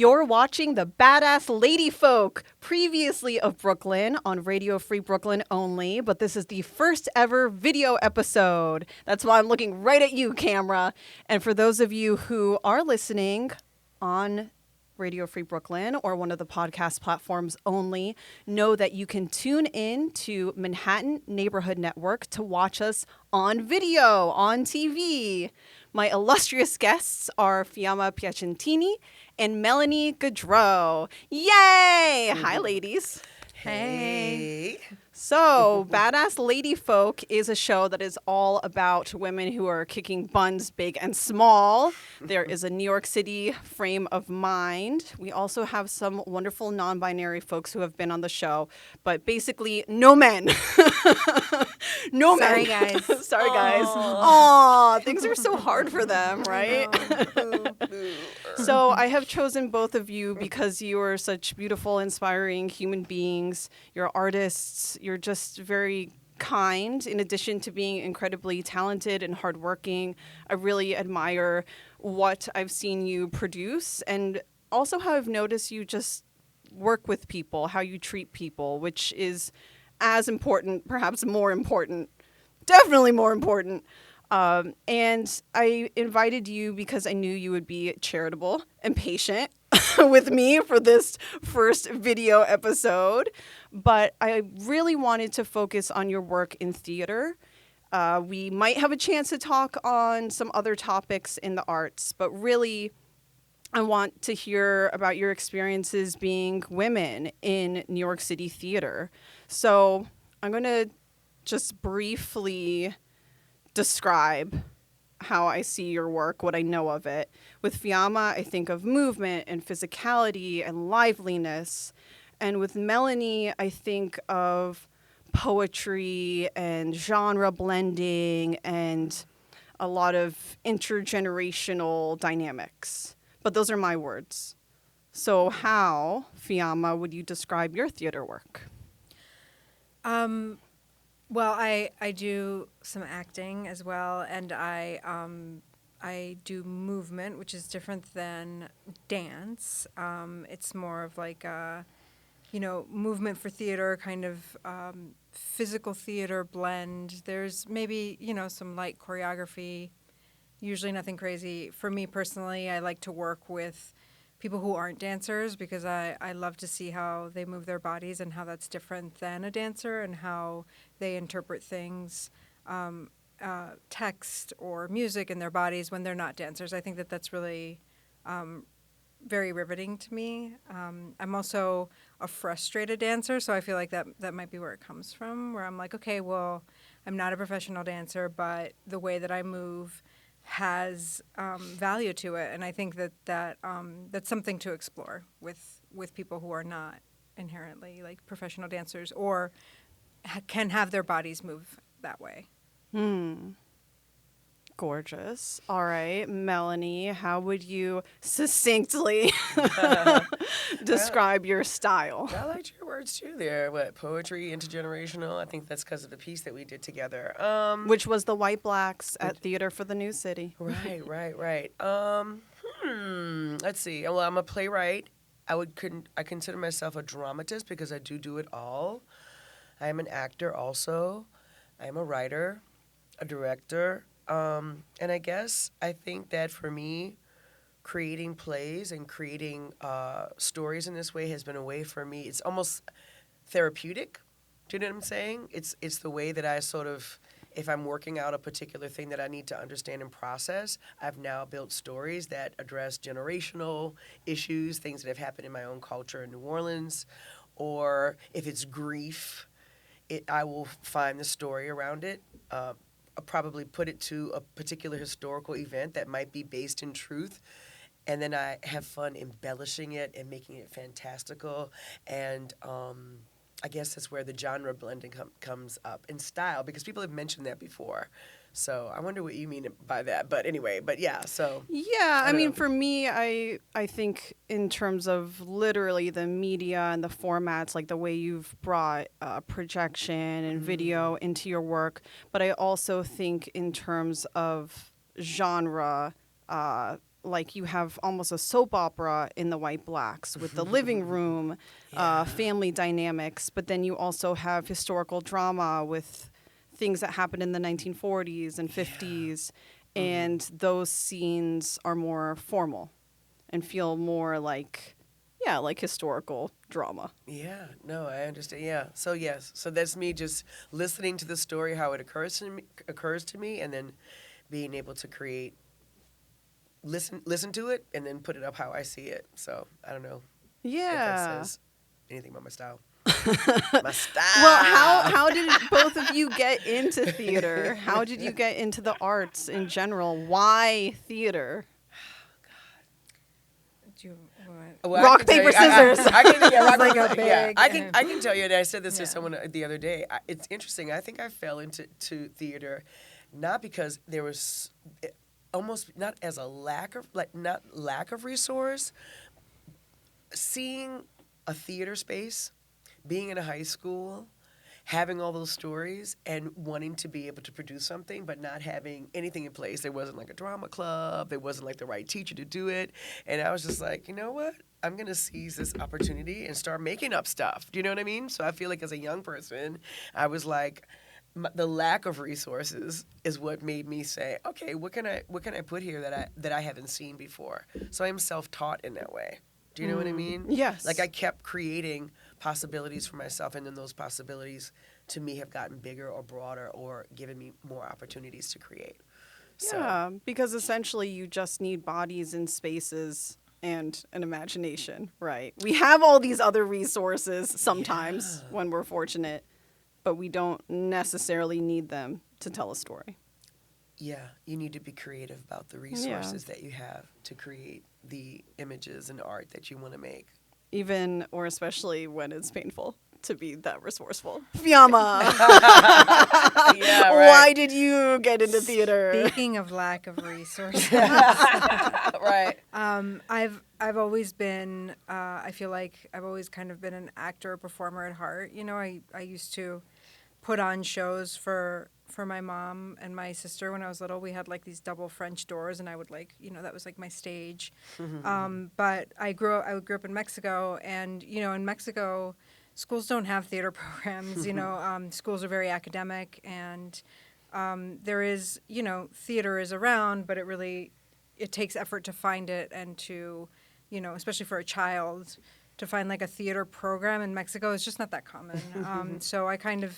You're watching the Badass Lady Folk, previously of Brooklyn on Radio Free Brooklyn only, but this is the first ever video episode. That's why I'm looking right at you, camera. And for those of you who are listening on Radio Free Brooklyn or one of the podcast platforms only, know that you can tune in to Manhattan Neighborhood Network to watch us on video, on TV. My illustrious guests are Fiamma Piacentini and Melanie Goodreaux. Yay! Hi, ladies. Hey. So, Badass Lady Folk is a show that is all about women who are kicking buns big and small. There is a New York City frame of mind. We also have some wonderful non-binary folks who have been on the show, but basically no men. No Sorry, men. guys. Sorry, guys. Aw, things are so hard for them, right? So I have chosen both of you because you are such beautiful, inspiring human beings. You're artists. You're just very kind, in addition to being incredibly talented and hardworking. I really admire what I've seen you produce and also how I've noticed you just work with people, how you treat people, which is as important, perhaps more important, definitely more important. And I invited you because I knew you would be charitable and patient with me for this first video episode. But I really wanted to focus on your work in theater. We might have a chance to talk on some other topics in the arts, but really I want to hear about your experiences being women in New York City theater. So I'm going to just briefly describe how I see your work, what I know of it. With Fiamma, I think of movement and physicality and liveliness. And with Melanie, I think of poetry and genre blending and a lot of intergenerational dynamics. But those are my words. So how, Fiamma, would you describe your theater work? Well, I do some acting as well, and I do movement, which is different than dance. It's more of like a, movement for theater, kind of physical theater blend. There's maybe, some light choreography, usually nothing crazy. For me personally, I like to work with people who aren't dancers because I love to see how they move their bodies and how that's different than a dancer and how they interpret things, text or music in their bodies when they're not dancers. I think that that's really very riveting to me. I'm also a frustrated dancer, so I feel like that might be where it comes from, where I'm like, okay, well, I'm not a professional dancer, but the way that I move has value to it, and I think that's something to explore with people who are not inherently like professional dancers or can have their bodies move that way. Gorgeous. All right, Melanie, how would you succinctly describe your style? I liked your words too there. What, poetry, intergenerational? I think that's because of the piece that we did together. Which was the White Blacks at Theater for the New City. Right. Let's see. Well, I'm a playwright. I consider myself a dramatist because I do it all. I am an actor also. I am a writer, a director. And I think that for me, creating plays and creating stories in this way has been a way for me. It's almost therapeutic. Do you know what I'm saying? It's the way that I sort of, if I'm working out a particular thing that I need to understand and process, I've now built stories that address generational issues, things that have happened in my own culture in New Orleans, or if it's grief, I will find the story around it. I'll probably put it to a particular historical event that might be based in truth, and then I have fun embellishing it and making it fantastical. And I guess that's where the genre blending comes up in style, because people have mentioned that before. So I wonder what you mean by that. But anyway, yeah, so. Yeah, I mean, for me, I think in terms of literally the media and the formats, like the way you've brought projection and video into your work, but I also think in terms of genre, like you have almost a soap opera in the White Blacks with the living room, family dynamics, but then you also have historical drama with things that happened in the 1940s and 50s, and those scenes are more formal and feel more like, like historical drama. Yeah, no, I understand. Yeah, so yes, so that's me just listening to the story, how it occurs to me, and then being able to create, listen to it, and then put it up how I see it. So I don't know if that says anything about my style. My style. Well, how did both of you get into theater? How did you get into the arts in general? Why theater? Do you want? Well, Rock, paper, scissors. I Big, can tell you, and I said this to someone the other day. It's interesting. I think I fell into theater not because there was almost not as a lack of resource. Seeing a theater space, being in a high school, having all those stories and wanting to be able to produce something, but not having anything in place. There wasn't like a drama club. There wasn't like the right teacher to do it. And I was just like, you know what? I'm going to seize this opportunity and start making up stuff. Do you know what I mean? So I feel like as a young person, I was like, the lack of resources is what made me say, okay, what can I put here that I haven't seen before? So I'm self-taught in that way. Do you know what I mean? Yes. Like I kept creating possibilities for myself, and then those possibilities to me have gotten bigger or broader or given me more opportunities to create. Yeah, because essentially you just need bodies and spaces and an imagination, right? We have all these other resources sometimes when we're fortunate, but we don't necessarily need them to tell a story. Yeah, you need to be creative about the resources that you have to create the images and art that you want to make. Even or especially when it's painful to be that resourceful. Fiamma! Yeah, right. Why did you get into theater? Speaking of lack of resources, Right. I've always been. I feel like I've always kind of been an actor, performer at heart. You know, I used to put on shows for my mom and my sister when I was little. We had like these double French doors, and I would that was like my stage. But I grew up in Mexico, and in Mexico, schools don't have theater programs. Schools are very academic, and there is theater is around, but it takes effort to find it, and to especially for a child to find like a theater program in Mexico is just not that common. So I kind of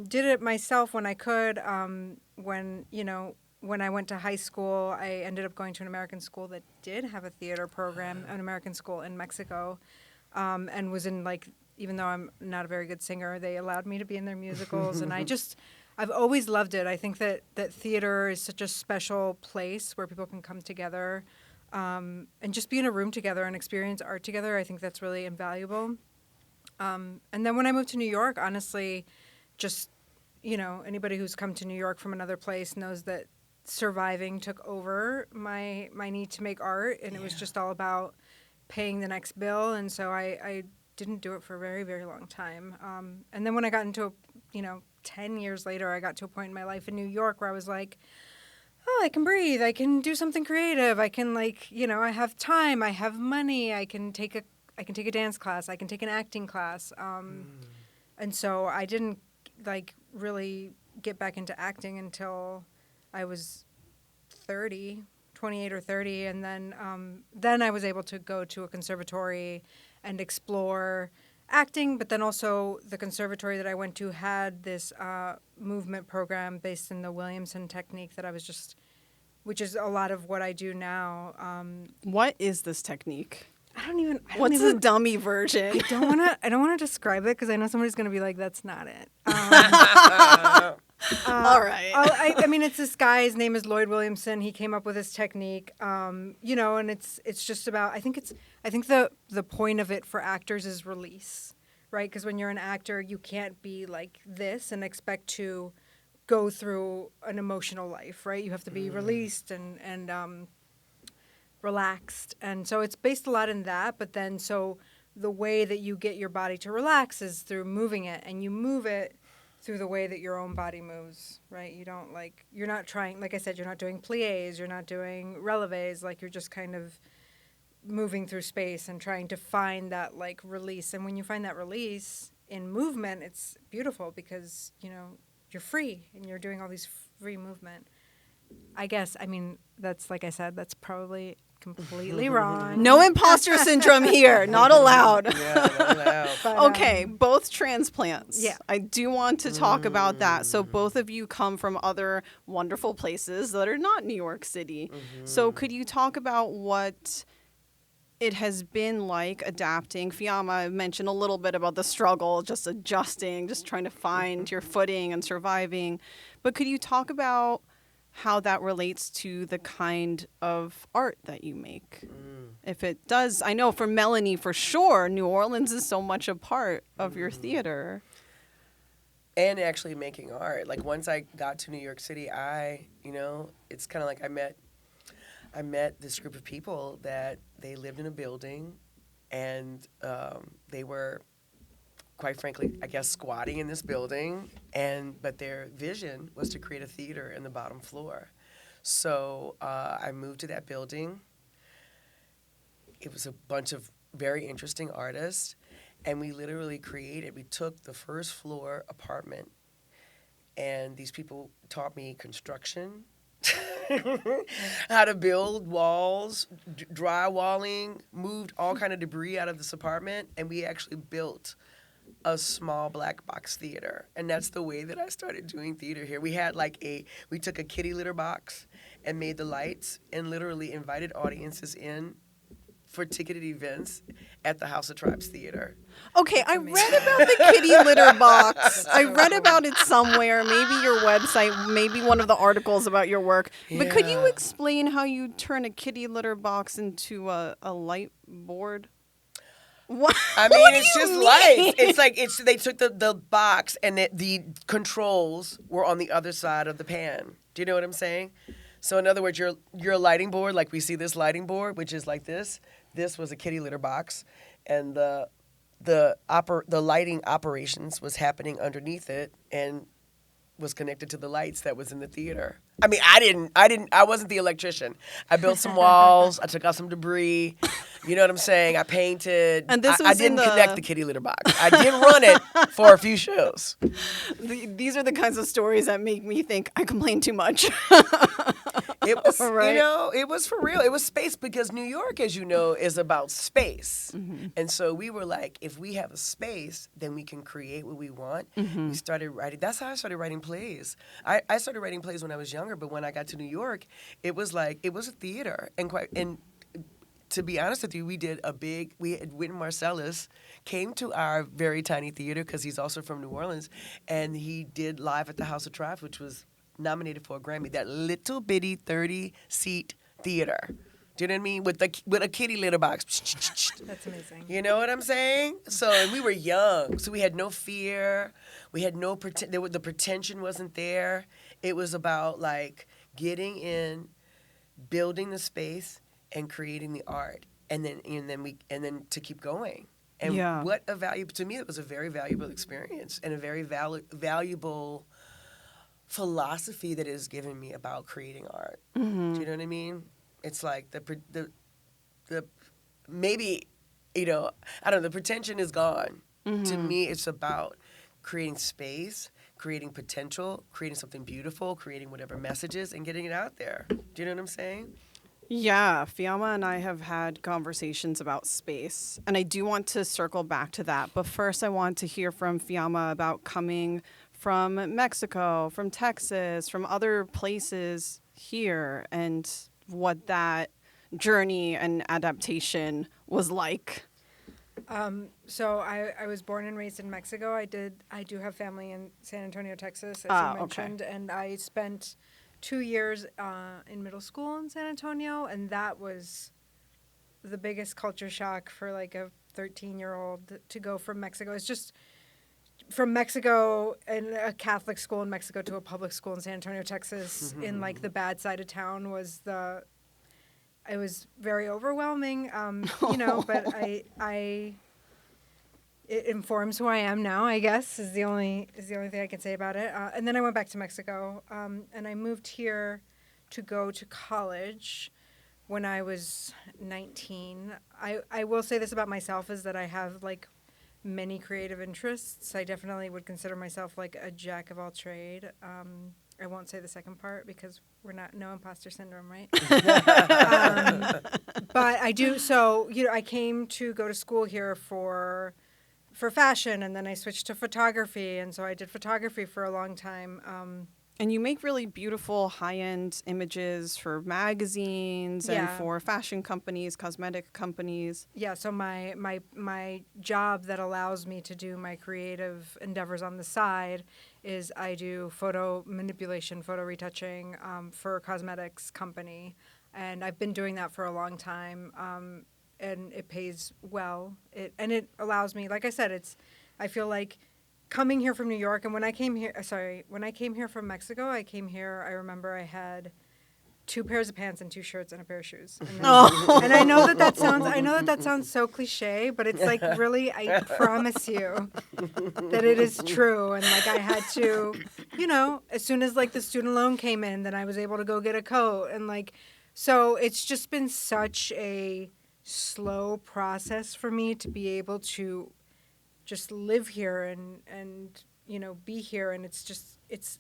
did it myself when I could. When I went to high school, I ended up going to an American school that did have a theater program, an American school in Mexico, and was in even though I'm not a very good singer, they allowed me to be in their musicals, and I've always loved it. I think that theater is such a special place where people can come together and just be in a room together and experience art together. I think that's really invaluable. And then when I moved to New York, honestly, just, anybody who's come to New York from another place knows that surviving took over my need to make art, and it was just all about paying the next bill. And so I didn't do it for a very, very long time. And then when I got into 10 years later, I got to a point in my life in New York where I was like, oh, I can breathe. I can do something creative. I can I have time. I have money. I can take a dance class. I can take an acting class. And so I didn't really get back into acting until I was 28 or 30. And then I was able to go to a conservatory and explore acting, but then also the conservatory that I went to had this movement program based in the Williamson technique that which is a lot of what I do now. What is this technique? What's the dummy version? I don't wanna describe it because I know somebody's gonna be like, that's not it. All right. I mean, it's this guy. His name is Lloyd Williamson. He came up with this technique, and it's just about. I think the point of it for actors is release, right? Because when you're an actor, you can't be like this and expect to go through an emotional life, right? You have to be released and relaxed, and so it's based a lot in that. But then, so the way that you get your body to relax is through moving it, and you move it through the way that your own body moves, right? You don't you're not trying, like I said, you're not doing pliés, you're not doing relevés, like you're just kind of moving through space and trying to find that release. And when you find that release in movement, it's beautiful because, you're free and you're doing all these free movement. I guess, that's, like I said, that's probably completely wrong. No imposter syndrome here. Not allowed. Yeah, not allowed. But, Okay, both transplants. Yeah. I do want to talk about that. So both of you come from other wonderful places that are not New York City. So could you talk about what it has been like adapting? Fiamma mentioned a little bit about the struggle, just adjusting, just trying to find your footing and surviving. But could you talk about how that relates to the kind of art that you make? If it does, I know for Melanie, for sure, New Orleans is so much a part of your theater. And actually making art. Once I got to New York City, it's kind of like I met this group of people that they lived in a building, and they were, quite frankly, I guess, squatting in this building, but their vision was to create a theater in the bottom floor. So I moved to that building. It was a bunch of very interesting artists, and we took the first floor apartment, and these people taught me construction, how to build walls, drywalling, moved all kind of debris out of this apartment, and we actually built a small black box theater. And that's the way that I started doing theater here. We had we took a kitty litter box and made the lights and literally invited audiences in for ticketed events at the House of Tribes Theater. Okay, I read about the kitty litter box. I read about it somewhere, maybe your website, maybe one of the articles about your work. But could you explain how you turn a kitty litter box into a light board? What? It's just lights. They took the box and the controls were on the other side of the pan. Do you know what I'm saying? So in other words, your lighting board, like we see this lighting board, which is like this. This was a kitty litter box, and the lighting operations was happening underneath it and was connected to the lights that was in the theater. I wasn't the electrician. I built some walls. I took out some debris. You know what I'm saying? I painted. And this was I didn't connect the kitty litter box. I did run it for a few shows. These are the kinds of stories that make me think I complain too much. It was, right. It was for real. It was space because New York, as you know, is about space. And so we were like, if we have a space, then we can create what we want. We started writing. That's how I started writing plays. I started writing plays when I was younger, but when I got to New York, it was a theater. And to be honest with you, we had Wynton Marsalis came to our very tiny theater because he's also from New Orleans, and he did Live at the House of Tribes, which was nominated for a Grammy. That little bitty 30-seat theater. Do you know what I mean? With a kitty litter box. That's amazing. You know what I'm saying? So, and we were young, so we had no fear. We had no the pretension wasn't there. It was about getting in, building the space, and creating the art, and then to keep going. And what a valuable, to me, it was a very valuable experience and a very valuable philosophy that it has given me about creating art. Do you know what I mean? It's like the maybe, I don't know, the pretension is gone. To me, it's about creating space, creating potential, creating something beautiful, creating whatever messages, and getting it out there. Do you know what I'm saying? Yeah, Fiamma and I have had conversations about space, and I do want to circle back to that. But first, I want to hear from Fiamma about coming from Mexico, from Texas, from other places here, and what that journey and adaptation was like. So I was born and raised in Mexico. I do have family in San Antonio, Texas, as you mentioned, and I spent 2 years in middle school in San Antonio, and that was the biggest culture shock for a 13-year-old to go from Mexico. It's just from Mexico and a Catholic school in Mexico to a public school in San Antonio, Texas, in the bad side of town it was very overwhelming, but it informs who I am now, I guess, is the only thing I can say about it. And then I went back to Mexico, and I moved here to go to college when I was 19. I will say this about myself is that I have like many creative interests. I definitely would consider myself like a jack of all trade. I won't say the second part because we're not no imposter syndrome, right? But I do. So I came to go to school here for fashion, and then I switched to photography, and so I did photography for a long time. And you make really beautiful high-end images for magazines and for fashion companies, cosmetic companies. Yeah, so my job that allows me to do my creative endeavors on the side is I do photo manipulation, photo retouching for a cosmetics company. And I've been doing that for a long time, and it pays well. It allows me, like I said, I feel like coming here from New York, and when I came here from Mexico, I remember I had 2 pairs of pants and 2 shirts and a pair of shoes. And, and I know that sounds so cliche, but it's like really, I promise you that it is true. And like I had to, as soon as like the student loan came in, then I was able to go get a coat. And like, so it's just been such a slow process for me to be able to just live here and be here, and it's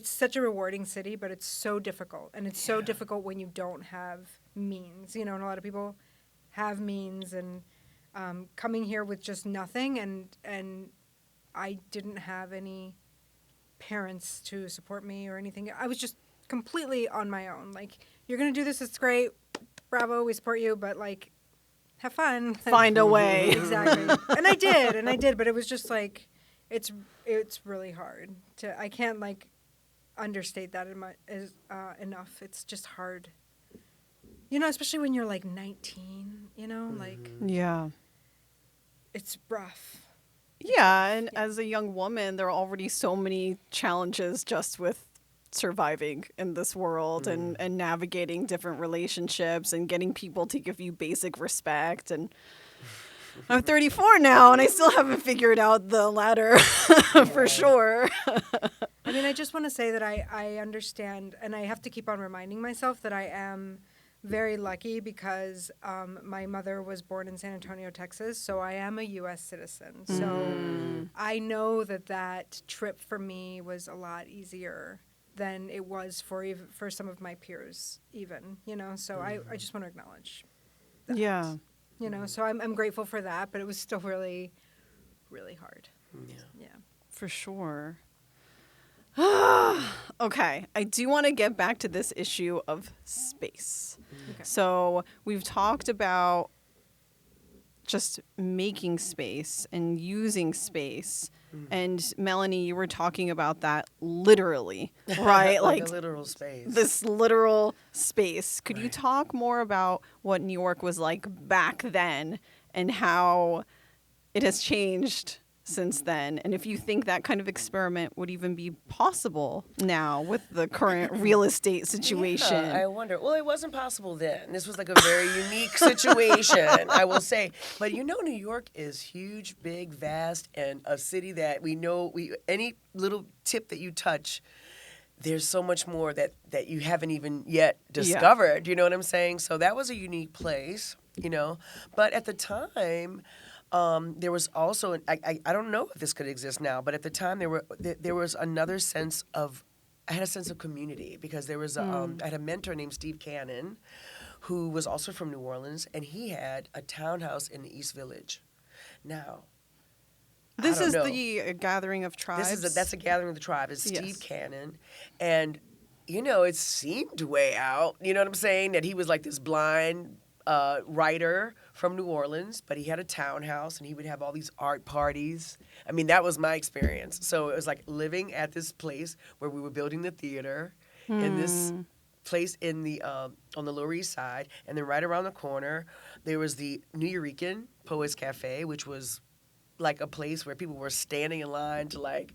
such a rewarding city, but it's so difficult, and it's so difficult when you don't have means, and a lot of people have means, and coming here with just nothing, and I didn't have any parents to support me or anything. I was just completely on my own. Like, you're gonna do this, it's great, bravo, we support you, but like, have fun. Find a way. Exactly. And I did, but it was just like, it's really hard I can't like understate that enough. It's just hard. Especially when you're like 19, like. Yeah. It's rough. Yeah, and as a young woman, there are already so many challenges just with surviving in this world and navigating different relationships and getting people to give you basic respect. And I'm 34 now, and I still haven't figured out the ladder for sure. I mean, I just want to say that I understand, and I have to keep on reminding myself that I am very lucky because my mother was born in San Antonio, Texas, so I am a U.S. citizen. So I know that trip for me was a lot easier than it was for some of my peers even, so I just want to acknowledge that. Yeah. So I'm grateful for that, but it was still really, really hard. Yeah. For sure. Okay, I do want to get back to this issue of space. Okay. So we've talked about just making space and using space. And Melanie, you were talking about that literally, right? like a literal space. This literal space. Could you talk more about what New York was like back then and how it has changed since then? And if you think that kind of experiment would even be possible now with the current real estate situation. Yeah, I wonder. Well, it wasn't possible then. This was like a very unique situation, I will say. But New York is huge, big, vast, and a city that we know, any little tip that you touch, there's so much more that you haven't even yet discovered. You know what I'm saying? So that was a unique place, But at the time, there was also, I don't know if this could exist now, but at the time there was another sense of, I had a sense of community because there was, I had a mentor named Steve Cannon who was also from New Orleans, and he had a townhouse in the East Village. Now, this is the gathering of tribes? That's a gathering of the tribe. It's Steve Cannon, and, it seemed way out, you know what I'm saying, that he was like this blind writer from New Orleans, but he had a townhouse and he would have all these art parties. I mean, that was my experience. So it was like living at this place where we were building the theater in this place in the on the Lower East Side, and then right around the corner there was the New Eurekan Poets Cafe, which was like a place where people were standing in line to like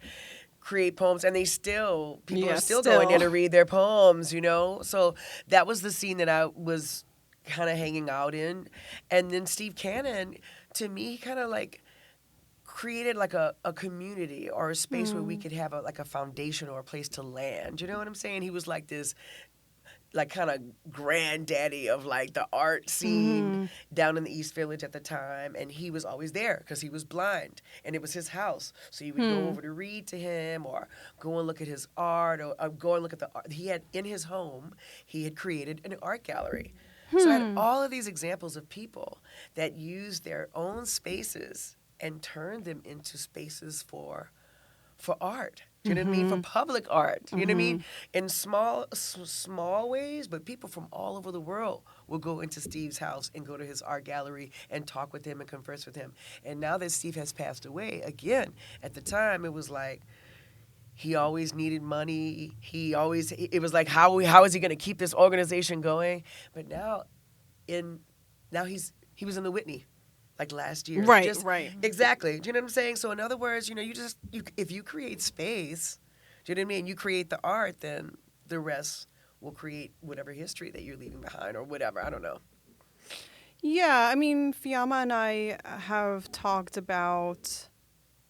create poems, and people are still going there to read their poems, So that was the scene that I was kind of hanging out in. And then Steve Cannon, to me, he kind of like created like a community or a space where we could have a foundation or a place to land. You know what I'm saying? He was like this, like kind of granddaddy of like the art scene down in the East Village at the time, and he was always there because he was blind, and it was his house. So you would go over to read to him, or go and look at his art, or go and look at the art he had in his home. He had created an art gallery. So I had all of these examples of people that used their own spaces and turned them into spaces for art. Do you know what I mean? For public art. You know what I mean? In small ways, but people from all over the world will go into Steve's house and go to his art gallery and talk with him and converse with him. And now that Steve has passed away, again, at the time it was like, he always needed money. It was like, how is he going to keep this organization going? But now he was in the Whitney, like last year. Right, right. Exactly. Do you know what I'm saying? So in other words, you know, if you create space, do you know what I mean? You create the art, then the rest will create whatever history that you're leaving behind or whatever. I don't know. Yeah, I mean, Fiamma and I have talked about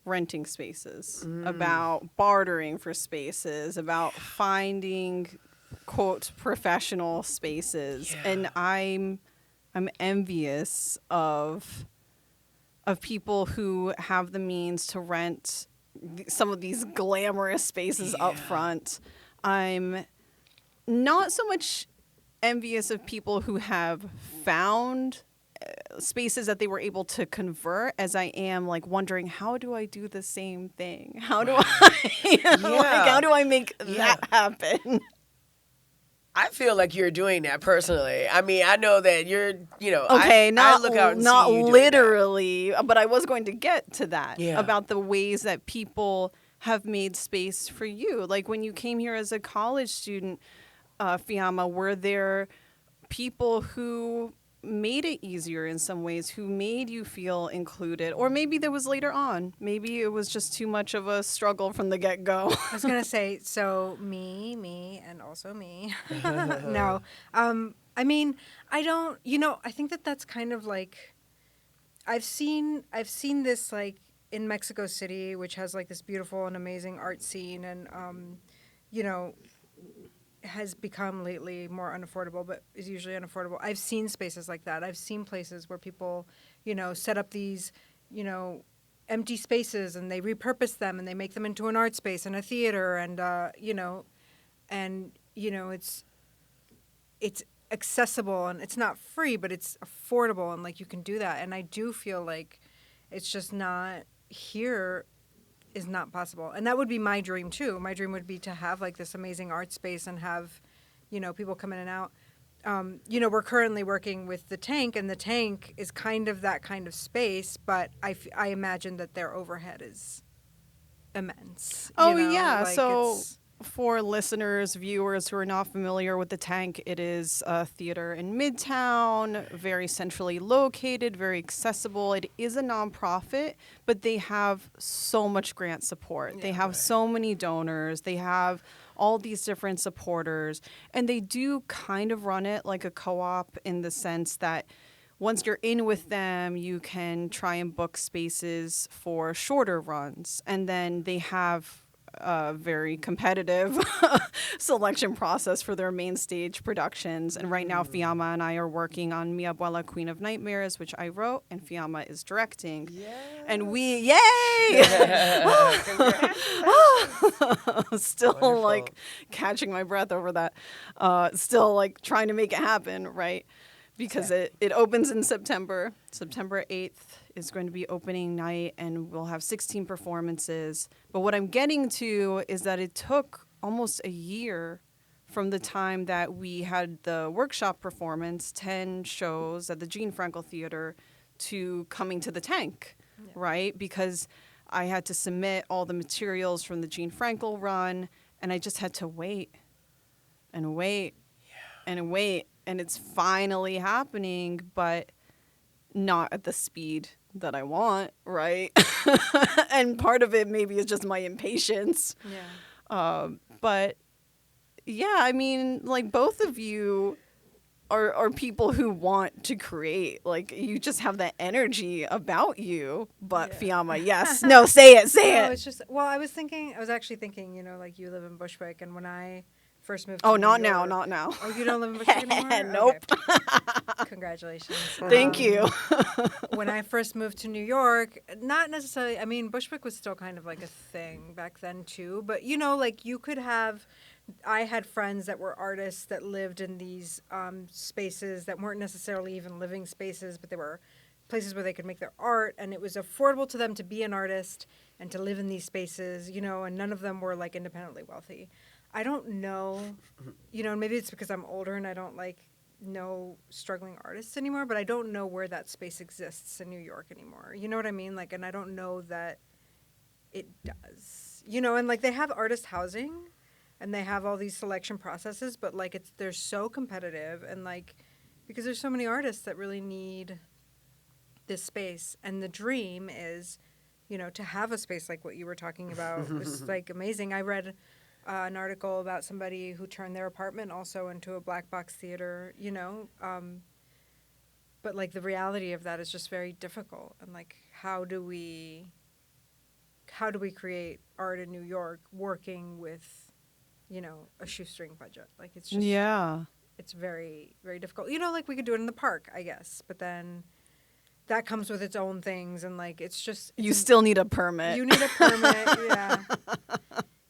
renting spaces, about bartering for spaces, about finding, quote, professional spaces. Yeah. And I'm envious of people who have the means to rent some of these glamorous spaces up front. I'm not so much envious of people who have found spaces that they were able to convert as I am like wondering, how do I do the same thing? How do how do I make that happen? I feel like you're doing that personally. I mean, I know that you're, you know, okay, I look out and not see you doing literally, but I was going to get to that about the ways that people have made space for you. Like when you came here as a college student, Fiamma, were there people who made it easier in some ways, who made you feel included? Or maybe there was later on. Maybe it was just too much of a struggle from the get-go. I was going to say, so me, and also me. No. I mean, I don't, you know, I think that's kind of like, I've seen this like in Mexico City, which has like this beautiful and amazing art scene, and, you know, has become lately more unaffordable, but is usually unaffordable. I've seen spaces like that. I've seen places where people, you know, set up these, you know, empty spaces and they repurpose them and they make them into an art space and a theater and, you know, it's accessible and it's not free, but it's affordable and like you can do that. And I do feel like it's just not here is not possible. And that would be my dream too. My dream would be to have like this amazing art space and have, you know, people come in and out. You know, we're currently working with the Tank, and the Tank is kind of that kind of space, but I imagine that their overhead is immense. Oh, you know? yeah. Like So for listeners, viewers who are not familiar with the Tank, it is a theater in Midtown, very centrally located, very accessible. It is a nonprofit, but they have so much grant support. Yeah, they have so many donors. They have all these different supporters, and they do kind of run it like a co-op in the sense that once you're in with them, you can try and book spaces for shorter runs, and then they have a very competitive selection process for their main stage productions. And right now, Fiamma and I are working on Mi Abuela, Queen of Nightmares, which I wrote, and Fiamma is directing. Yes. And yay! Still Wonderful. like catching my breath over that. Still like trying to make it happen, right? Because it opens in September. September 8th is going to be opening night, and we'll have 16 performances. But what I'm getting to is that it took almost a year from the time that we had the workshop performance, 10 shows at the Jean Frankel Theater, to coming to the Tank, right? Because I had to submit all the materials from the Jean Frankel run, and I just had to wait and wait and wait. And it's finally happening, but not at the speed that I want, right? And part of it maybe is just my impatience. Yeah. But yeah, I mean, like both of you are people who want to create. Like, you just have that energy about you. But Fiamma, yes. No, say it. No, it's just, well, I was actually thinking, you know, like you live in Bushwick, and when I first moved to New not York. now, not now. Oh, you don't live in Bushwick anymore? Nope. Okay. Congratulations. Thank you. When I first moved to New York, not necessarily, I mean, Bushwick was still kind of like a thing back then too, but you know, like I had friends that were artists that lived in these spaces that weren't necessarily even living spaces, but they were places where they could make their art, and it was affordable to them to be an artist and to live in these spaces, you know, and none of them were like independently wealthy. I don't know, you know, maybe it's because I'm older and I don't like know struggling artists anymore, but I don't know where that space exists in New York anymore. You know what I mean? Like, and I don't know that it does, you know, and like they have artist housing and they have all these selection processes, but like they're so competitive, and like, because there's so many artists that really need this space. And the dream is, you know, to have a space like what you were talking about was like amazing. I read an article about somebody who turned their apartment also into a black box theater, you know, but like the reality of that is just very difficult. And like, how do we create art in New York working with, you know, a shoestring budget? Like, it's just, it's very, very difficult. You know, like we could do it in the park, I guess, but then that comes with its own things, and like, it's just, You still need a permit. you need a permit, yeah.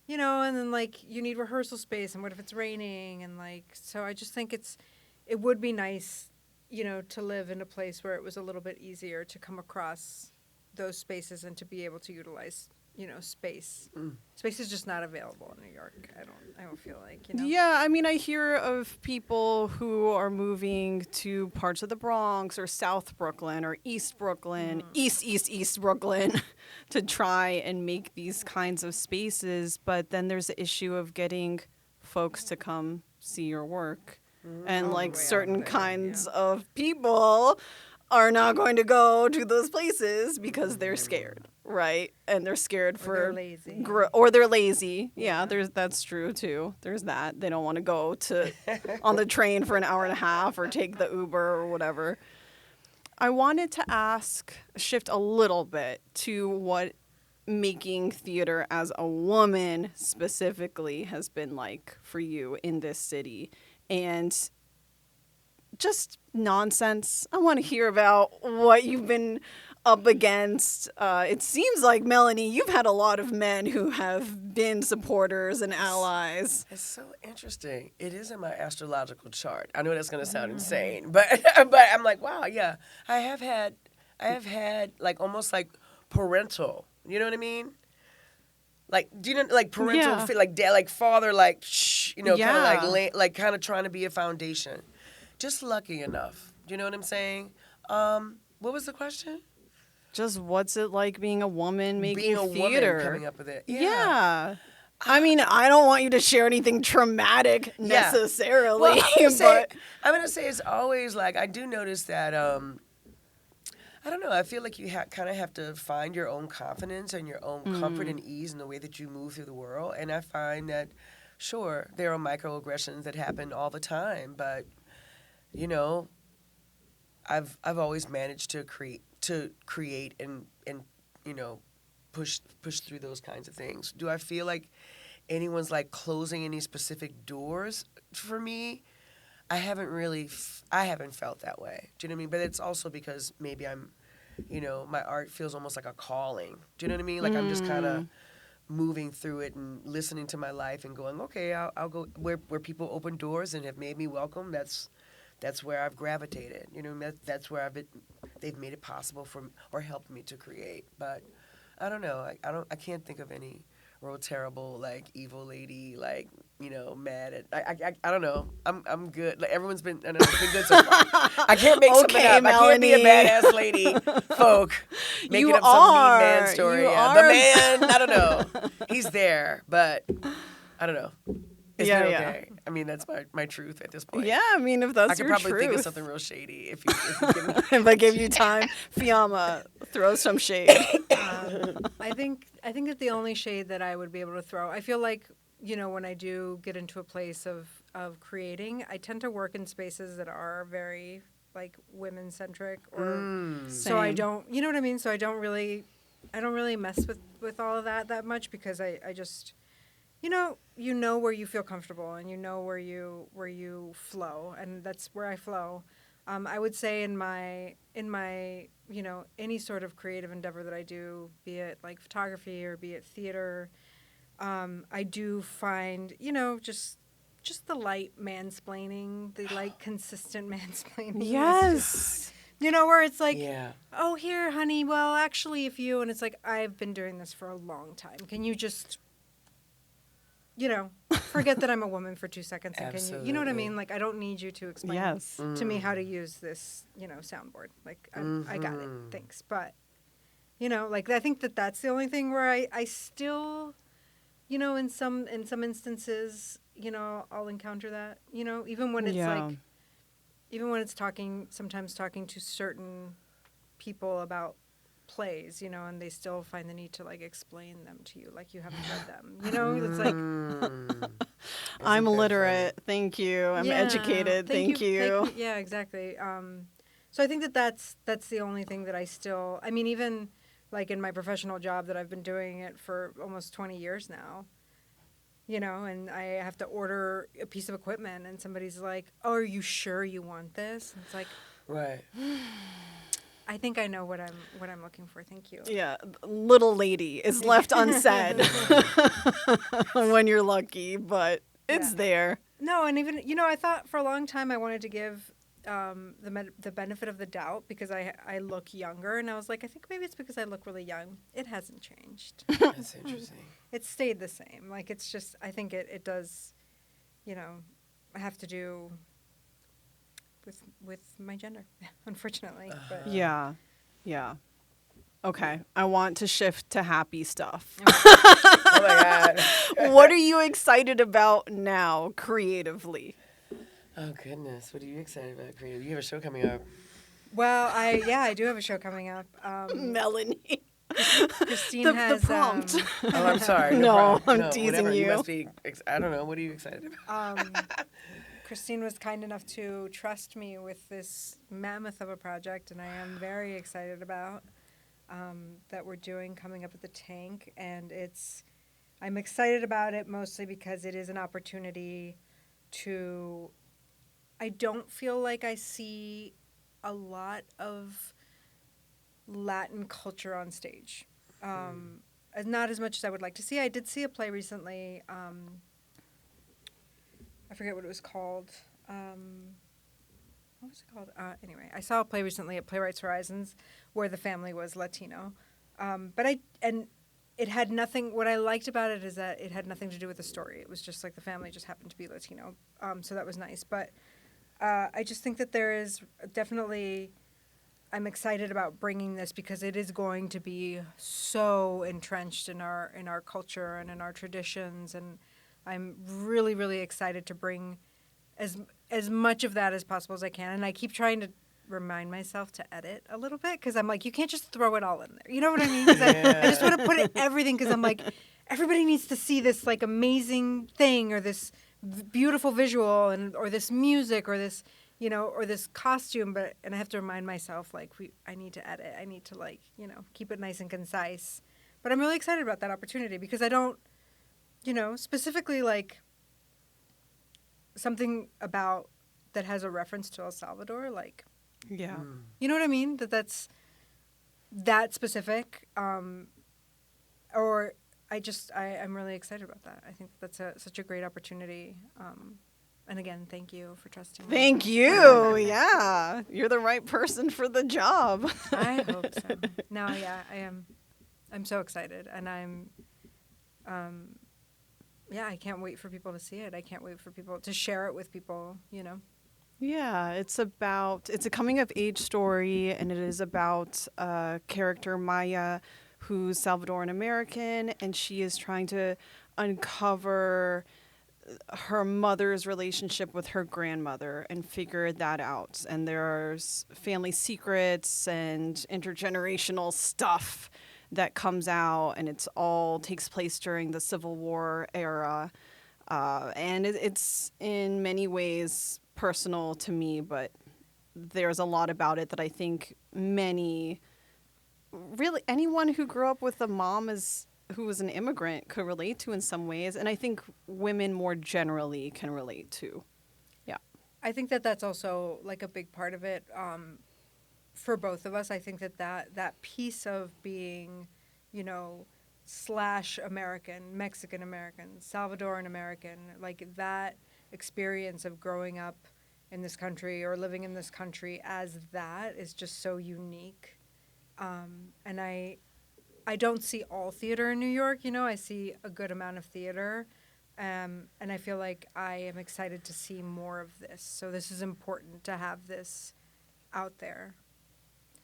You know, and then like you need rehearsal space, and what if it's raining, and like, so I just think it would be nice, you know, to live in a place where it was a little bit easier to come across those spaces and to be able to utilize, you know, space. Space is just not available in New York. I don't feel like, you know. Yeah, I mean, I hear of people who are moving to parts of the Bronx or South Brooklyn or East Brooklyn, East Brooklyn, to try and make these kinds of spaces. But then there's the issue of getting folks to come see your work. And like certain kinds of people are not going to go to those places because they're scared, right? And they're scared they're lazy. Or they're lazy. Yeah, that's true too. There's that. They don't want to go on the train for an hour and a half or take the Uber or whatever. I wanted to shift a little bit to what making theater as a woman specifically has been like for you in this city. And just nonsense. I want to hear about what you've been up against. It seems like, Melanie, you've had a lot of men who have been supporters and allies. It's so interesting. It is in my astrological chart. I know that's going to sound insane, but I'm like, wow, yeah. I have had like almost like parental. You know what I mean? Like, do you know, like parental, like dad, like father, like shh, you know, kind of like kind of trying to be a foundation. Just lucky enough. Do you know what I'm saying? What was the question? Just what's it like being a woman making theater? Woman coming up with it. Yeah. I mean, I don't want you to share anything traumatic necessarily. Well, I'm gonna say it's always like, I do notice that. I don't know. I feel like you kind of have to find your own confidence and your own comfort and ease in the way that you move through the world. And I find that, sure, there are microaggressions that happen all the time, but you know, I've always managed to create and you know, push through those kinds of things. Do I feel like anyone's like closing any specific doors for me? I haven't felt that way. Do you know what I mean? But it's also because maybe I'm, you know, my art feels almost like a calling. Do you know what I mean? Like I'm just kind of moving through it and listening to my life and going, okay, I'll go where people open doors and have made me welcome. That's where I've gravitated. You know, that's where they've made it possible or helped me to create. But I don't know. I can't think of any real terrible, like, evil lady, like, you know, mad at. I don't know. I'm good. Like, everyone's been. I don't know, it's been good so far. I can't make something up. Melanie. I can't be a badass lady, folk, making up some mean man story. Yeah. The man. I don't know. He's there, but I don't know. Is it okay? I mean, that's my truth at this point. Yeah, I mean, if that's your truth. I could probably think of something real shady if you give me. If I give you time, Fiamma, throw some shade. I think that the only shade that I would be able to throw, I feel like, you know, when I do get into a place of of creating, I tend to work in spaces that are very like women centric, or so I Same. don't, you know what I mean? So I don't really mess with all of that much, because I just, you know where you feel comfortable, and you know where you flow, and that's where I flow. I would say in my any sort of creative endeavor that I do, be it like photography or be it theater, I do find just the light mansplaining, the light consistent mansplaining. Yes. Where it's like, Yeah. oh, here, honey, well, actually, and it's like, I've been doing this for a long time. Can you just, forget that I'm a woman for 2 seconds, and can you know what I mean? Like, I don't need you to explain Yes. to me how to use this, soundboard. Like, I got it, thanks. But, like, I think that's the only thing where I still, in some instances, I'll encounter that, even when it's like, even when it's sometimes talking to certain people about plays, and they still find the need to like explain them to you, like you haven't read them, it's like, I'm illiterate. Thank you. I'm educated. Thank you. Yeah, exactly. So I think that's the only thing that I still, I mean, even like in my professional job that I've been doing it for almost 20 years now, and I have to order a piece of equipment, and somebody's like, oh, are you sure you want this? And it's like, Right. I think I know what I'm looking for. Thank you. Yeah, little lady is left unsaid when you're lucky, but it's there. No, and even I thought for a long time I wanted to give the benefit of the doubt, because I look younger, and I was like, I think maybe it's because I look really young. It hasn't changed. That's interesting. It's stayed the same. Like, it's just, I think it does, have to do with my gender, unfortunately. But. Yeah. Okay, I want to shift to happy stuff. Oh my God. What are you excited about now, creatively? Oh goodness, what are you excited about, creative? You have a show coming up. Well, I do have a show coming up. Melanie. Christine The has prompt. Oh, I'm sorry. No, problem. I'm teasing whatever. you. You must be. I don't know. What are you excited about? Christine was kind enough to trust me with this mammoth of a project, and I am very excited about that we're doing coming up at the Tank, and I'm excited about it mostly because it is an opportunity to. I don't feel like I see a lot of Latin culture on stage. Not as much as I would like to see. I did see a play recently. I forget what it was called. What was it called? Anyway, I saw a play recently at Playwrights Horizons where the family was Latino. And it had nothing, what I liked about it is that it had nothing to do with the story. It was just like the family just happened to be Latino. So that was nice. But I just think that there is definitely, I'm excited about bringing this because it is going to be so entrenched in our culture and in our traditions, and I'm really, really excited to bring as much of that as possible as I can. And I keep trying to remind myself to edit a little bit because I'm like, you can't just throw it all in there. You know what I mean? 'Cause I just want to put everything because I'm like, everybody needs to see this like amazing thing or this beautiful visual or this music or this, or this costume. And I have to remind myself like I need to edit. I need to like, keep it nice and concise. But I'm really excited about that opportunity because I don't, specifically like something about that has a reference to El Salvador, like, Yeah. You know what I mean? That's that specific. Or I'm really excited about that. I think that's such a great opportunity. And again, thank you for trusting me. Thank you. Yeah. You're the right person for the job. I hope so. No, yeah, I am. I'm so excited. And I can't wait for people to see it. I can't wait for people to share it with people, Yeah, it's a coming of age story, and it is about character Maya, who's Salvadoran American, and she is trying to uncover her mother's relationship with her grandmother and figure that out. And there's family secrets and intergenerational stuff that comes out, and it's all takes place during the Civil War era. And it's in many ways personal to me, but there's a lot about it that I think really anyone who grew up with a mom who was an immigrant could relate to in some ways. And I think women more generally can relate to. Yeah. I think that that's also like a big part of it for both of us. I think that piece of being, / American, Mexican American, Salvadoran American, like that experience of growing up in this country or living in this country as that is just so unique. And I don't see all theater in New York, I see a good amount of theater. And I feel like I am excited to see more of this. So this is important to have this out there.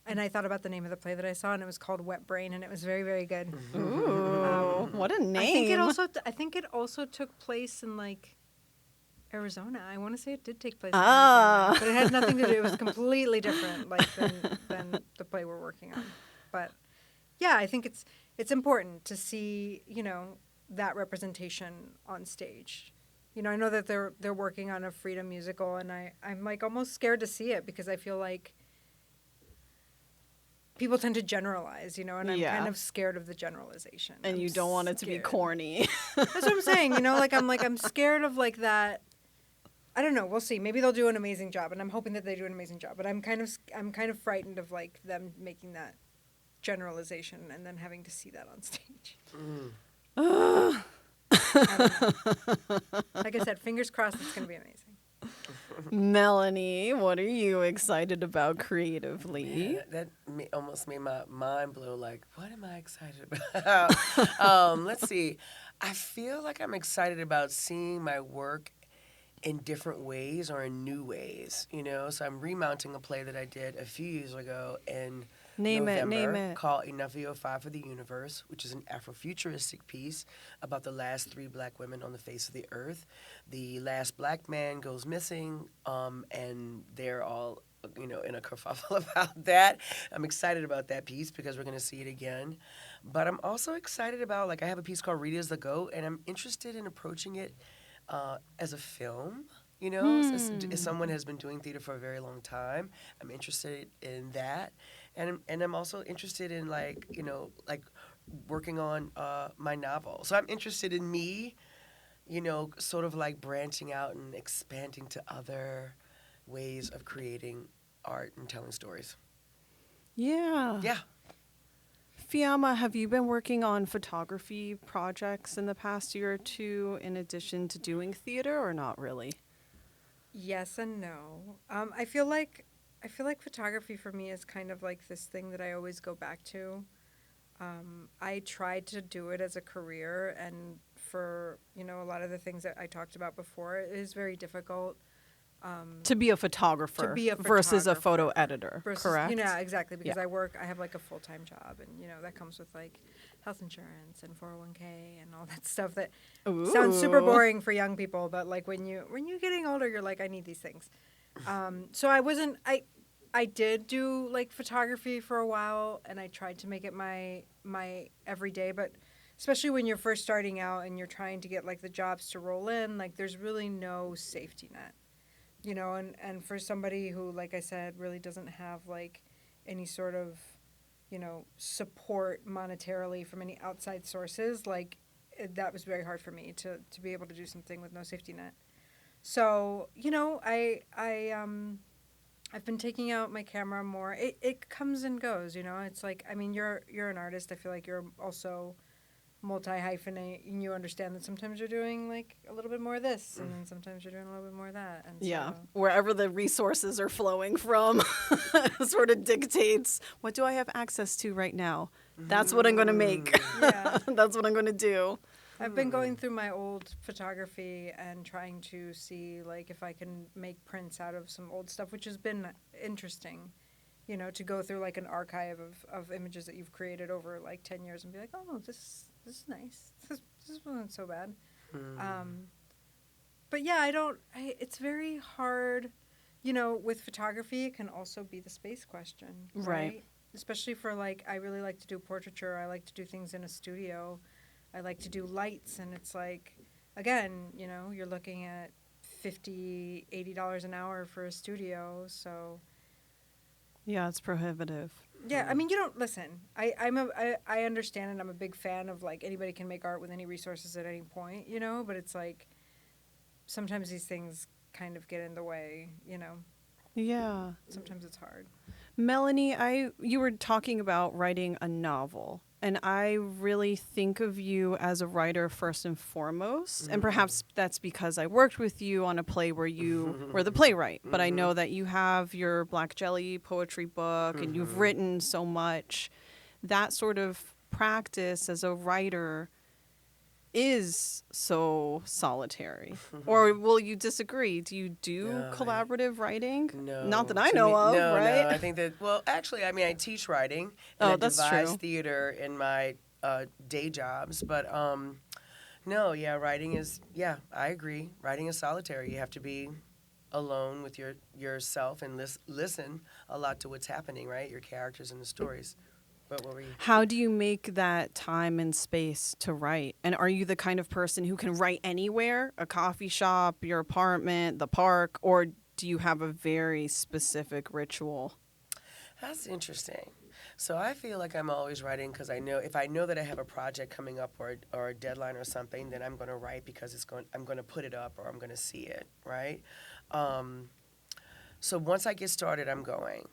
And I thought about the name of the play that I saw, and it was called Wet Brain, and it was very, very good. Ooh, what a name. I think it also took place in, like, Arizona. I want to say it did take place in Ah. Arizona. But it had nothing to do. It was completely different, like, than the play we're working on. But, yeah, I think it's important to see, that representation on stage. I know that they're working on a freedom musical, and I'm, like, almost scared to see it because I feel like people tend to generalize, and I'm kind of scared of the generalization. And you don't want it to be corny. That's what I'm saying, I'm scared of, like, that. I don't know. We'll see. Maybe they'll do an amazing job, and I'm hoping that they do an amazing job. But I'm kind of frightened of, like, them making that generalization and then having to see that on stage. I don't know. Like I said, fingers crossed it's going to be amazing. Melanie, what are you excited about creatively? Yeah, that almost made my mind blow. Like, what am I excited about? Let's see. I feel like I'm excited about seeing my work in different ways or in new ways, So I'm remounting a play that I did a few years ago in November called Enough VO5 for the Universe, which is an Afrofuturistic piece about the last 3 black women on the face of the earth. The last black man goes missing, and they're all, in a kerfuffle about that. I'm excited about that piece because we're going to see it again. But I'm also excited about, I have a piece called Rita's the Goat, and I'm interested in approaching it as a film. As someone has been doing theater for a very long time, I'm interested in that. And I'm also interested in, working on my novel. So I'm interested in me, sort of like branching out and expanding to other ways of creating art and telling stories. Yeah. Yeah. Fiamma, have you been working on photography projects in the past year or two in addition to doing theater, or not really? Yes and no. I feel like photography for me is kind of like this thing that I always go back to. I tried to do it as a career, and for a lot of the things that I talked about before, it is very difficult. To be a photographer versus a photo editor, correct? Yeah, exactly, because Yeah. I have like a full-time job, and that comes with like health insurance and 401k and all that stuff that sounds super boring for young people, but like when you're getting older, you're like, I need these things. So I did do like photography for a while, and I tried to make it my everyday, but especially when you're first starting out and you're trying to get like the jobs to roll in, like there's really no safety net. And for somebody who, like I said, really doesn't have like any sort of, support monetarily from any outside sources, like that was very hard for me to be able to do something with no safety net. So, I've been taking out my camera more. It comes and goes, It's like, I mean, you're an artist. I feel like you're also multi-hyphenate, and you understand that sometimes you're doing like a little bit more of this, and then sometimes you're doing a little bit more of that. And Yeah, so, wherever the resources are flowing from sort of dictates, what do I have access to right now? That's what I'm going to make. Yeah. That's what I'm going to do. I've been going through my old photography and trying to see like if I can make prints out of some old stuff, which has been interesting, to go through like an archive of images that you've created over like 10 years and be like, oh, this is nice. This wasn't so bad. But yeah, it's very hard, with photography. It can also be the space question, right? Especially for like, I really like to do portraiture. I like to do things in a studio. I like to do lights, and it's like, again, you're looking at $50-$80 an hour for a studio, so Yeah, it's prohibitive. yeah. I mean, you don't listen. I understand, and I'm a big fan of like anybody can make art with any resources at any point, but it's like sometimes these things kind of get in the way, Yeah. sometimes it's hard. Melanie, you were talking about writing a novel, and I really think of you as a writer first and foremost. And perhaps that's because I worked with you on a play where you were the playwright. But I know that you have your Black Jelly poetry book, and you've written so much. That sort of practice as a writer is so solitary. Or will you disagree? Do you do No, collaborative writing? No. Not that I To know me- of, no, right? No, I think that, well, actually, I mean, I teach writing. Oh, And I that's devise true. theater in my day jobs. But no, yeah, writing is, yeah, I agree. Writing is solitary. You have to be alone with yourself and listen a lot to what's happening, right? Your characters and the stories. But what were you? How do you make that time and space to write? And are you the kind of person who can write anywhere? A coffee shop, your apartment, the park? Or do you have a very specific ritual? That's interesting. So I feel like I'm always writing because if I know that I have a project coming up or a deadline or something, then I'm going to write because I'm going to put it up or I'm going to see it, right? So once I get started, I'm going.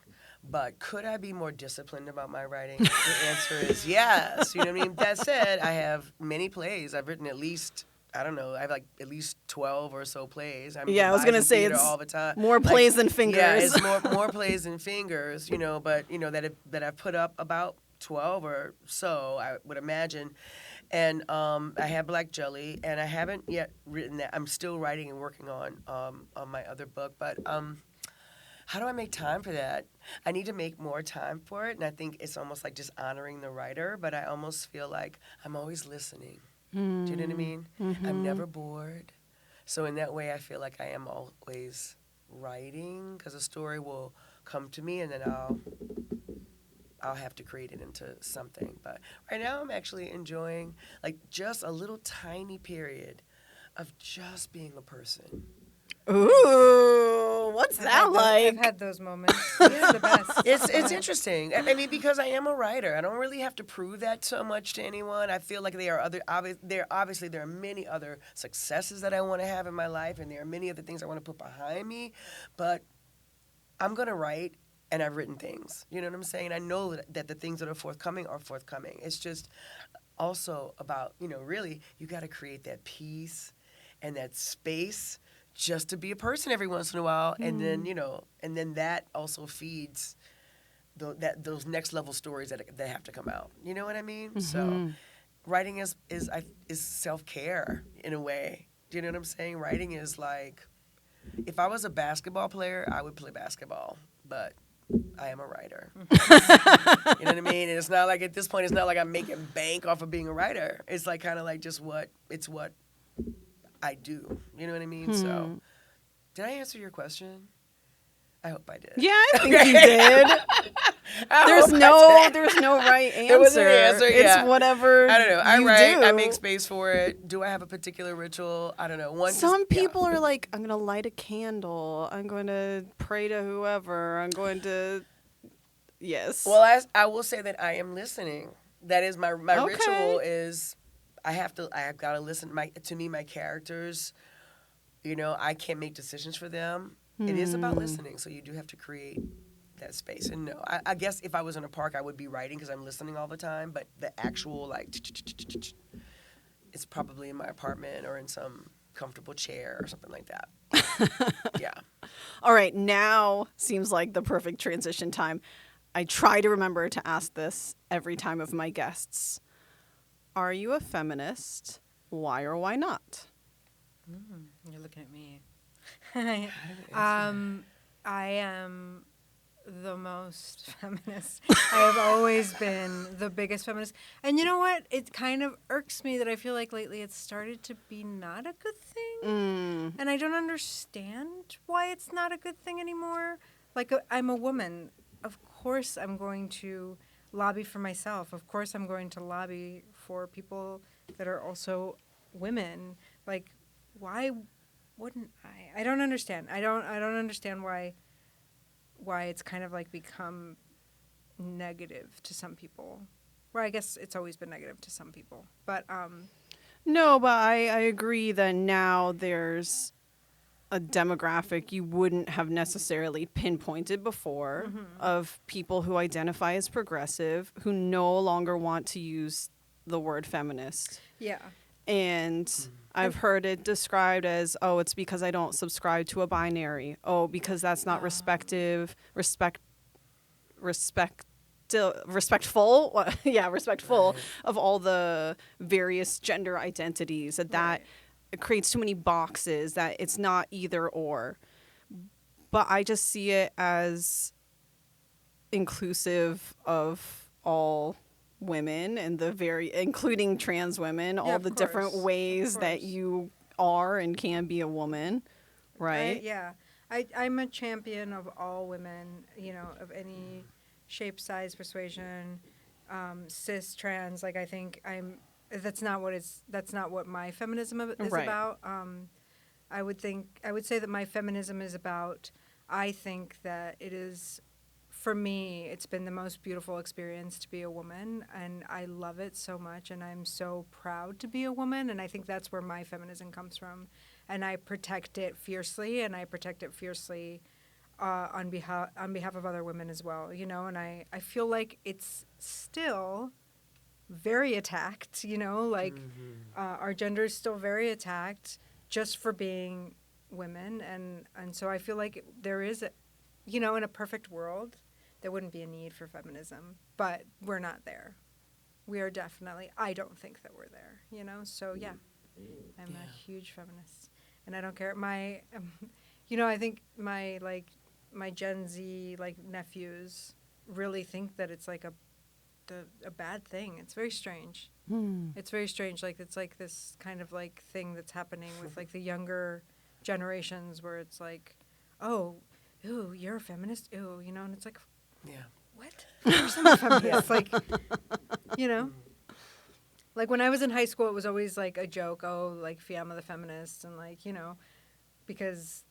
But could I be more disciplined about my writing? The answer is yes. You know what I mean? That said, I have many plays. I've written at least, I don't know, I have like at least 12 or so plays. I'm Yeah, I was going to devising say theater it's all the time. more plays than fingers. Yeah, it's more plays than fingers, but that I've put up about 12 or so, I would imagine. And I have Black Jelly, and I haven't yet written that. I'm still writing and working on my other book, but how do I make time for that? I need to make more time for it, and I think it's almost like just honoring the writer, but I almost feel like I'm always listening. Do you know what I mean? I'm never bored. So in that way, I feel like I am always writing because a story will come to me, and then I'll have to create it into something. But right now, I'm actually enjoying like just a little tiny period of just being a person. Ooh, what's that like? I've had those moments. It's the best. It's interesting. I mean, because I am a writer, I don't really have to prove that so much to anyone. I feel like there are many other successes that I want to have in my life, and there are many other things I want to put behind me. But I'm gonna write, and I've written things. You know what I'm saying? I know that the things that are forthcoming are forthcoming. It's just also about really you got to create that peace and that space just to be a person every once in a while, and then that also feeds those next level stories that have to come out. You know what I mean? So, writing is self-care in a way. Do you know what I'm saying? Writing is like, if I was a basketball player, I would play basketball, but I am a writer. You know what I mean? And it's not like at this point, it's not like I'm making bank off of being a writer. It's like kind of like just what I do. You know what I mean? So, did I answer your question? I hope I did. Yeah, I think you did. There's no right answer. There wasn't an answer, yeah. It's whatever I don't know. I you write. do. I make space for it. Do I have a particular ritual? I don't know. Some people are like, I'm going to light a candle. I'm going to pray to whoever. I'm going to... Yes. Well, I will say that I am listening. That is my Okay. ritual is... I have got to listen. To me, my characters, I can't make decisions for them. It is about listening, so you do have to create that space. And no, I guess if I was in a park, I would be writing because I'm listening all the time. But the actual, it's probably in my apartment or in some comfortable chair or something like that. Yeah. All right, now seems like the perfect transition time. I try to remember to ask this every time of my guests. Are you a feminist? Why or why not? You're looking at me. I am the most feminist. I have always been the biggest feminist. And you know what? It kind of irks me that I feel like lately it's started to be not a good thing. And I don't understand why it's not a good thing anymore. Like, I'm a woman. Of course I'm going to lobby for myself. Of course I'm going to lobby for people that are also women. Like, why wouldn't I? I don't understand. I don't understand why it's kind of like become negative to some people. Well, I guess it's always been negative to some people. But No, but I agree that now there's a demographic you wouldn't have necessarily pinpointed before of people who identify as progressive, who no longer want to use the word feminist. yeah. And I've heard it described as, oh, it's because I don't subscribe to a binary. Oh, because that's not respectful. Yeah, respectful Right. of all the various gender identities. That it creates too many boxes, that it's not either or. But I just see it as inclusive of all women and including trans women, all of the different course. ways Of that course. you are and can be a woman, right? I'm a champion of all women, of any shape, size, persuasion, cis, trans. Like, I think that's not what my feminism is Right. about. I would say that my feminism is about, I think that it is, for me, it's been the most beautiful experience to be a woman, and I love it so much, and I'm so proud to be a woman, and I think that's where my feminism comes from, and I protect it fiercely, on behalf of other women as well, and I feel like it's still very attacked, our gender is still very attacked just for being women, and so I feel like there is in a perfect world, there wouldn't be a need for feminism, but we're not there. We are definitely, I don't think that we're there, so yeah, I'm a huge feminist, and I don't care. I think my Gen Z, nephews really think that it's like a bad thing. It's very strange. It's very strange. It's like this kind of thing that's happening with the younger generations, where it's like, oh, ooh, you're a feminist, ooh, and it's like, Yeah. what? Of course I'm a feminist. Like when I was in high school, it was always a joke, oh, Fiamma the feminist, and because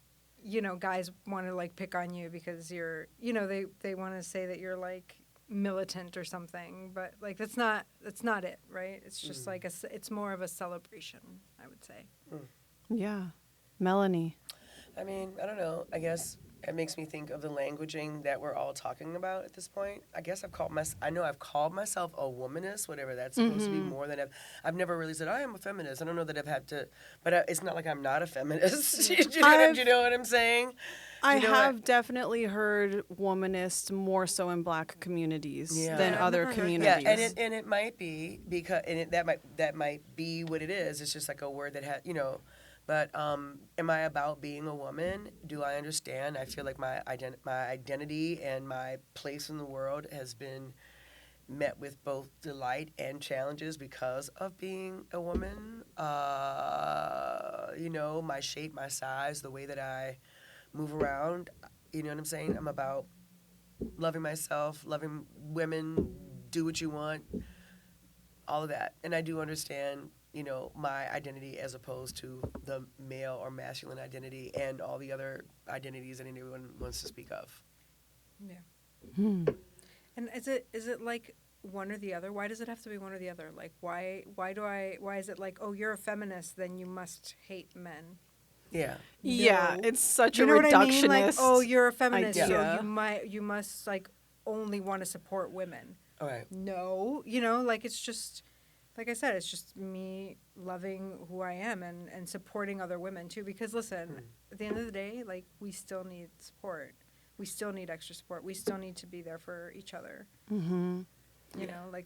guys want to pick on you because you're, they want to say that you're militant or something, but that's not it, right? It's just it's more of a celebration, I would say. Yeah. Melanie. I mean, I don't know. I guess it makes me think of the languaging that we're all talking about at this point. I guess I've called myself a womanist, whatever that's supposed to be, more than I've never really said I am a feminist. I don't know that I've had to, but it's not like I'm not a feminist. Do you know what I'm saying? I have definitely heard womanist more so in Black communities than Yeah, I've other never heard that. communities. Yeah, and it might be because that might be what it is. It's just like a word that had But am I about being a woman? Do I understand? I feel like my identity and my place in the world has been met with both delight and challenges because of being a woman. My shape, my size, the way that I move around. You know what I'm saying? I'm about loving myself, loving women, do what you want, all of that. And I do understand, my identity as opposed to the male or masculine identity and all the other identities that anyone wants to speak of. Yeah. And is it like one or the other? Why does it have to be one or the other? Why is it oh, you're a feminist, then you must hate men? Yeah. Yeah, No. it's such You a know what I reductionist. mean? Oh, you're a feminist, idea. so you must only want to support women. All right. No, it's just, like I said, it's just me loving who I am and supporting other women too. Because listen, at the end of the day, we still need support. We still need extra support. We still need to be there for each other. Mm-hmm.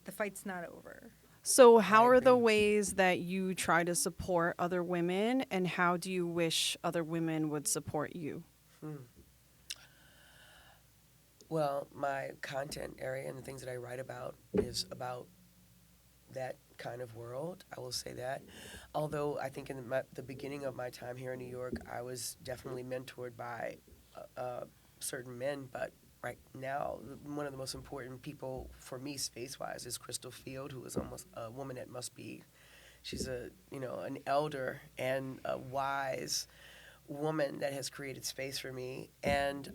The fight's not over. So how I are the agree. ways that you try to support other women, and how do you wish other women would support you? Well, my content area and the things that I write about is about that kind of world. I will say that. Although I think in the beginning of my time here in New York, I was definitely mentored by certain men, but right now, one of the most important people for me space-wise is Crystal Field, who is almost a woman that must be, She's an elder and a wise woman that has created space for me. And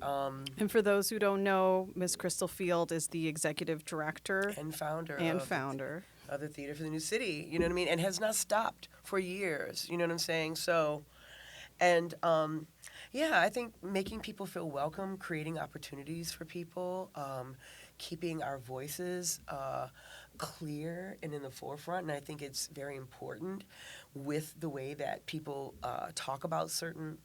for those who don't know, Miss Crystal Field is the executive director and founder of the Theater for the New City, you know what I mean? And has not stopped for years, you know what I'm saying? So, and I think making people feel welcome, creating opportunities for people, keeping our voices clear and in the forefront. And I think it's very important with the way that people talk about certain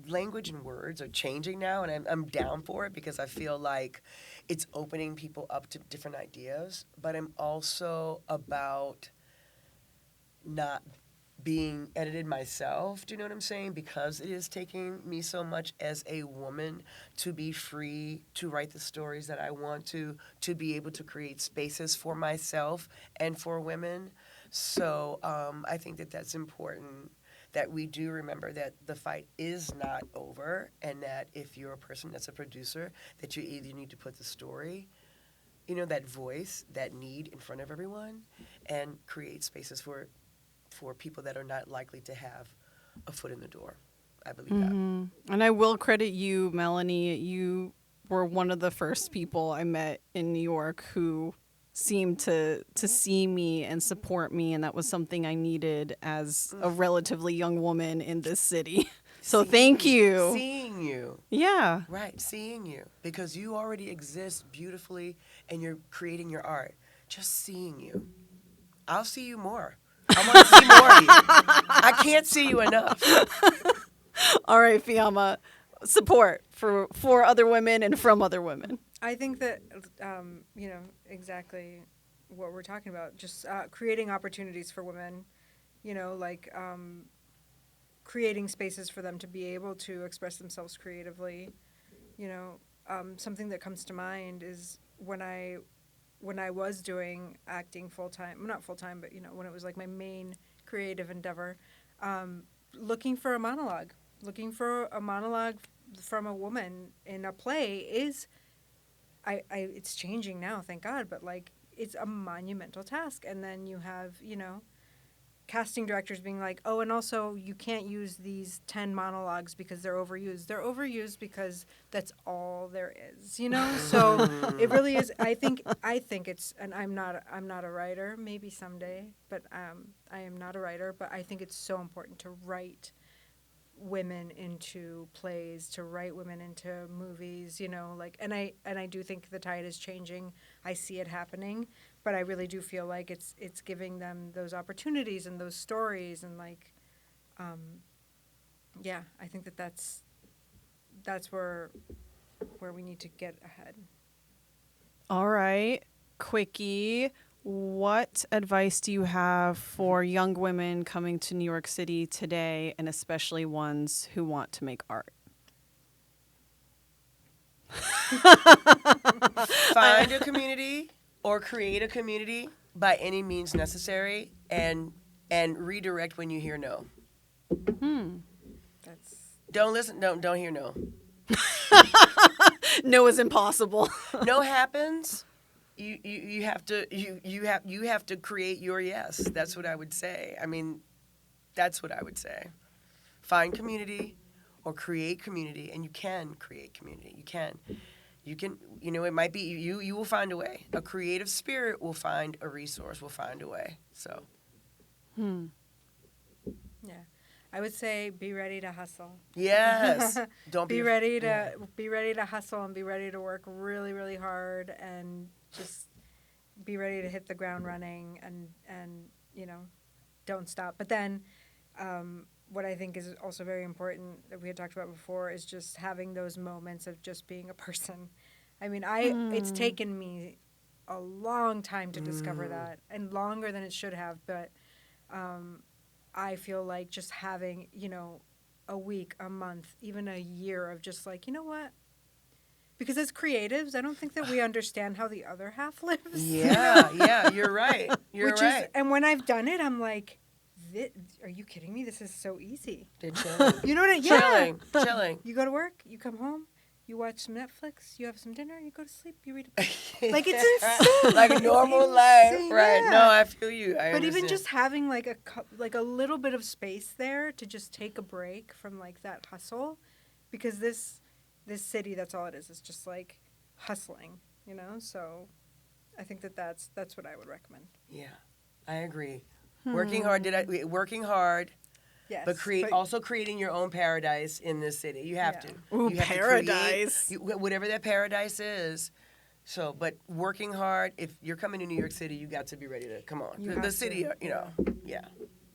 language and words are changing now, and I'm down for it because I feel like it's opening people up to different ideas. But I'm also about not being edited myself, do you know what I'm saying? Because it is taking me so much as a woman to be free to write the stories that I want to be able to create spaces for myself and for women. So I think that that's important, that we do remember that the fight is not over, and that if you're a person that's a producer, that you either need to put the story, that voice, that need in front of everyone, and create spaces for people that are not likely to have a foot in the door. I believe that. And I will credit you, Melanie. You were one of the first people I met in New York who seemed to see me and support me, and that was something I needed as a relatively young woman in this city. So thank you. Seeing you. Yeah. Right, seeing you. Because you already exist beautifully and you're creating your art. Just seeing you. I'll see you more. I want to see more of you. I can't see you enough. All right, Fiamma. Support for other women and from other women. I think that, exactly what we're talking about, just creating opportunities for women, creating spaces for them to be able to express themselves creatively. Something that comes to mind is when I was doing acting full-time, not full-time, but, when it was like my main creative endeavor, looking for a monologue from a woman in a play is, it's changing now, thank God, but like it's a monumental task. And then you have, casting directors being like, oh, and also you can't use these 10 monologues because they're overused. They're overused because that's all there is, So it really is. I think it's, and I'm not a writer, maybe someday, but I am not a writer. But I think it's so important to write women into plays, to write women into movies, and I do think the tide is changing. I see it happening, but I really do feel like it's giving them those opportunities and those stories, and I think that's where we need to get ahead. All right, quickie. What advice do you have for young women coming to New York City today, and especially ones who want to make art? Find a community or create a community by any means necessary, and redirect when you hear no. Don't listen. Don't hear no. No is impossible. No happens. You have to create your yes. That's what I would say. I mean, that's what I would say. Find community or create community, and you can create community. You can, it might be you will find a way. A creative spirit will find a resource, will find a way. So. Yeah. I would say be ready to hustle. Yes. Don't be ready to hustle and be ready to work really, really hard, and just be ready to hit the ground running, and don't stop. But then what I think is also very important that we had talked about before is just having those moments of just being a person. I mean, it's taken me a long time to discover that, and longer than it should have, but I feel like just having, a week, a month, even a year of just like, you know what? Because as creatives, I don't think that we understand how the other half lives. Yeah, you're right. And when I've done it, I'm like, are you kidding me? This is so easy. They're chilling. You know what I mean? Chilling. You go to work, you come home, You watch some Netflix, you have some dinner, you go to sleep, you read a book. Like, it's insane. Like normal life, Insane, right? yeah. No, I feel you. I But understand. even just having like a little bit of space there to just take a break from like that hustle, because this city, that's all it is. It's just like hustling, you know. So I think that's what I would recommend. Yeah, I agree. Working hard. Yes, But also creating your own paradise in this city. You have to. Ooh, You have paradise. To create, whatever that paradise is. So, but working hard, if you're coming to New York City, you got to be ready to come on. You The have city, to, you know, yeah.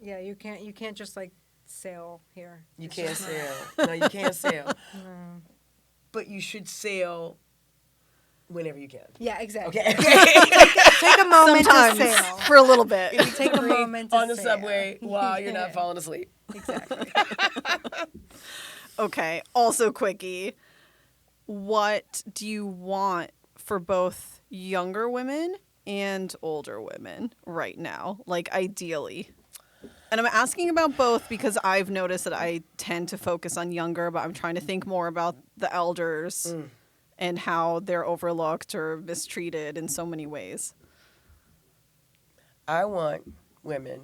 Yeah, you can't just like sail here. You It's can't just not- sail. No, you can't sail. No. But you should sail whenever you can. Yeah, exactly. Okay. Take a moment Sometimes to sail. for a little bit. Take a moment to on the sail. subway while you're Yeah. not falling asleep. Exactly. Okay. Also, quickie. What do you want for both younger women and older women right now? Like, ideally. And I'm asking about both because I've noticed that I tend to focus on younger, but I'm trying to think more about the elders and how they're overlooked or mistreated in so many ways. I want women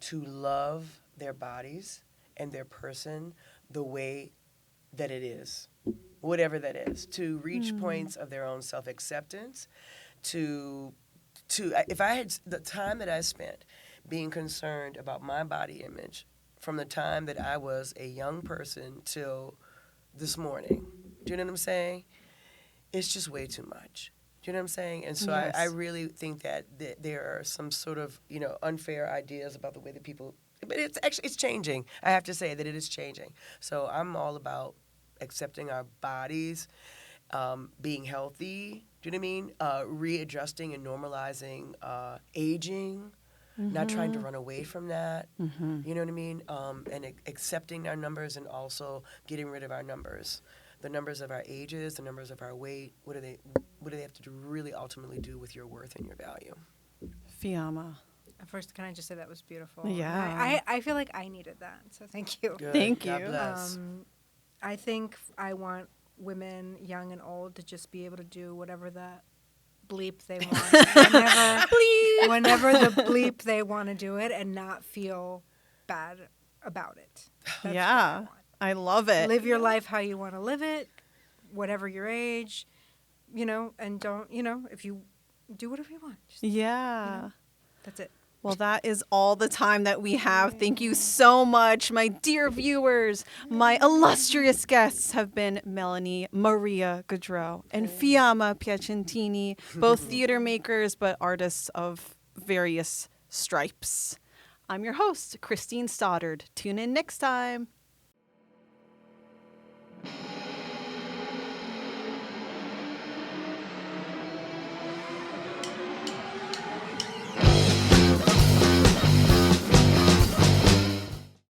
to love their bodies and their person the way that it is, whatever that is, to reach points of their own self-acceptance, if I had the time that I spent being concerned about my body image from the time that I was a young person till this morning, do you know what I'm saying? It's just way too much. Do you know what I'm saying? And so Yes. I really think that there are some sort of, unfair ideas about the way that people, but it's changing. I have to say that it is changing. So I'm all about accepting our bodies, being healthy, do you know what I mean? Readjusting and normalizing aging, not trying to run away from that, you know what I mean? And accepting our numbers and also getting rid of our numbers. The numbers of our ages, the numbers of our weight, what do they have to really ultimately do with your worth and your value? Fiamma. First, can I just say that was beautiful? Yeah. I feel like I needed that, so thank you. Good. Thank God you. bless. I think I want women, young and old, to just be able to do whatever the bleep they want, whenever the bleep they want to do it, and not feel bad about it. That's what I want. I love it. Live your life how you want to live it, whatever your age, and don't, if you do whatever you want. Just, Yeah. that's it. Well, that is all the time that we have. Thank you so much, my dear viewers. My illustrious guests have been Melanie Maria Goodreaux and Fiamma Piacentini, both theater makers, but artists of various stripes. I'm your host, Christine Stoddard. Tune in next time.